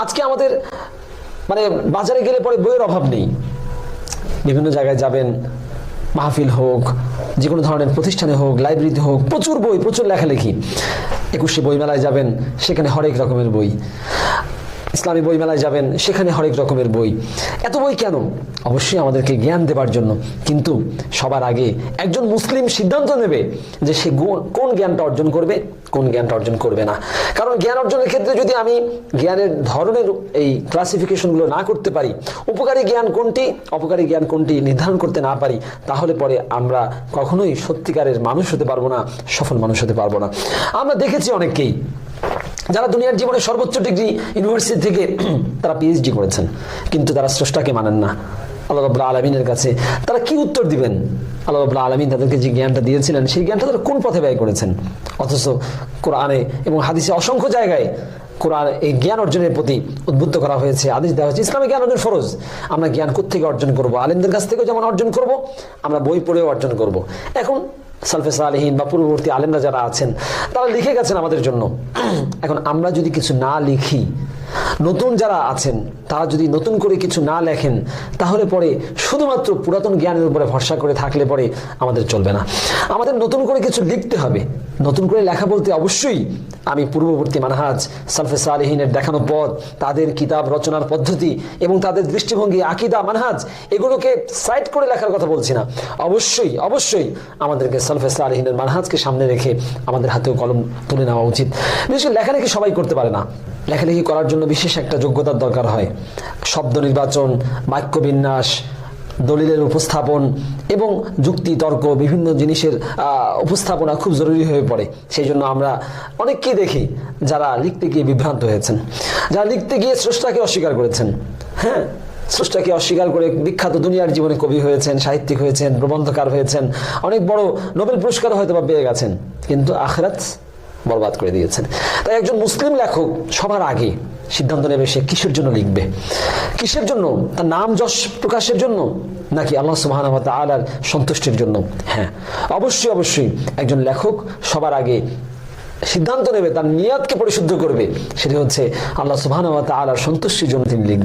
আজকে আমাদের মানে বাজারে গেলে পরে বইয়ের অভাব নেই। বিভিন্ন জায়গায় যাবেন, মাহফিল হোক, যে কোনো ধরনের প্রতিষ্ঠানে হোক, লাইব্রেরিতে হোক, প্রচুর বই, প্রচুর লেখালেখি। 21শে বইমেলায় যাবেন, সেখানে হরেক রকমের বই। ইসলামী বইমেলায় যাবেন, সেখানে হরেক রকমের বই। এত বই কেন? অবশ্যই আমাদেরকে জ্ঞান দেবার জন্য। কিন্তু সবার আগে একজন মুসলিম সিদ্ধান্ত নেবে যে সে কোন জ্ঞানটা অর্জন করবে, কোন জ্ঞানটা অর্জন করবে না। কারণ জ্ঞান অর্জনের ক্ষেত্রে যদি আমি জ্ঞানের ধরনের এই ক্লাসিফিকেশনগুলো না করতে পারি, উপকারী জ্ঞান কোনটি, অপকারী জ্ঞান কোনটি নির্ধারণ করতে না পারি, তাহলে পরে আমরা কখনোই সত্যিকারের মানুষ হতে পারবো না, সফল মানুষ হতে পারবো না। আমরা দেখেছি অনেককেই যারা দুনিয়ার জীবনে সর্বোচ্চ ডিগ্রি ইউনিভার্সিটি থেকে তারা পিএইচডি করেছেন, কিন্তু তারা স্রষ্টাকে মানেন না। আল্লাহ রাব্বুল আলামিনের কাছে তারা কি উত্তর দিবেন? আল্লাহ রাব্বুল আলামিন তাদেরকে যে জ্ঞানটা দিয়েছিলেন, সেই জ্ঞানটা তারা কোন পথে ব্যয় করেছেন? অথচ কোরআনে এবং হাদিসে অসংখ্য জায়গায় কোরআন এই জ্ঞান অর্জনের প্রতি উদ্বুদ্ধ করা হয়েছে, আদেশ দেওয়া হয়েছে। ইসলামে জ্ঞান অর্জন ফরজ। আমরা জ্ঞান কোত্থেকে অর্জন করব? আলেমদের কাছ থেকেও যেমন অর্জন করব, আমরা বই পড়েও অর্জন করব। এখন সালফে সালেহীন বা পূর্ববর্তী আলেমরা যারা আছেন, তারা লিখে গেছেন আমাদের জন্য। এখন আমরা যদি কিছু না লিখি, নতুন যারা আছেন তারা যদি নতুন করে কিছু না লেখেন, তাহলে পরে শুধুমাত্র পুরাতন জ্ঞানের উপরে ভরসা করে থাকলে পরে আমাদের চলবে না। আমাদের নতুন করে কিছু লিখতে হবে। নতুন করে লেখা বলতে অবশ্যই আমি পূর্ববর্তী মানহাজ, সালফে সালেহীনের দেখানো পথ, তাদের কিতাব রচনার পদ্ধতি এবং তাদের দৃষ্টিভঙ্গি, আকীদা, মানহাজ, এগুলোকে সাইড করে লেখার কথা বলছি না। অবশ্যই অবশ্যই আমাদেরকে সালফে সালেহীনের মানহাজকে সামনে রেখে আমাদের হাতেও কলম তুলে নেওয়া উচিত। বিশেষ করে লেখালেখি সবাই করতে পারে না। লেখালেখি করার জন্য বিশেষ একটা যোগ্যতার দরকার হয়। শব্দ নির্বাচন, বাক্য বিন্যাস, দলিলের উপস্থাপন এবং যুক্তি তর্ক, বিভিন্ন জিনিসের উপস্থাপনা খুব জরুরি হয়ে পড়ে। সেই জন্য আমরা অনেককেই দেখি যারা লিখতে গিয়ে বিভ্রান্ত হয়েছেন, যারা লিখতে গিয়ে স্রষ্টাকে অস্বীকার করেছেন। হ্যাঁ, স্রষ্টাকে অস্বীকার করে বিখ্যাত দুনিয়ার জীবনে কবি হয়েছেন, সাহিত্যিক হয়েছেন, প্রবন্ধকার হয়েছেন, অনেক বড় নোবেল পুরস্কার হয়তো বা পেয়ে গেছেন, কিন্তু আখিরাত বরবাদ করে দিয়েছেন। তাই একজন মুসলিম লেখক সবার আগে সিদ্ধান্ত নেবে সে কিসের জন্য লিখবে, কিসের জন্য, তার নাম যশ প্রকাশের জন্য নাকি আল্লাহ সুবহানাহু ওয়া তাআলার সন্তুষ্টির জন্য। হ্যাঁ, অবশ্যই অবশ্যই একজন লেখক সবার আগে সিদ্ধান্ত নেবে, তার নিয়াতকে পরিশুদ্ধ করবে, সেটা হচ্ছে আল্লাহ সুবহানাহু ওয়া তাআলার সন্তুষ্টির জন্য তিনি লিখবেন।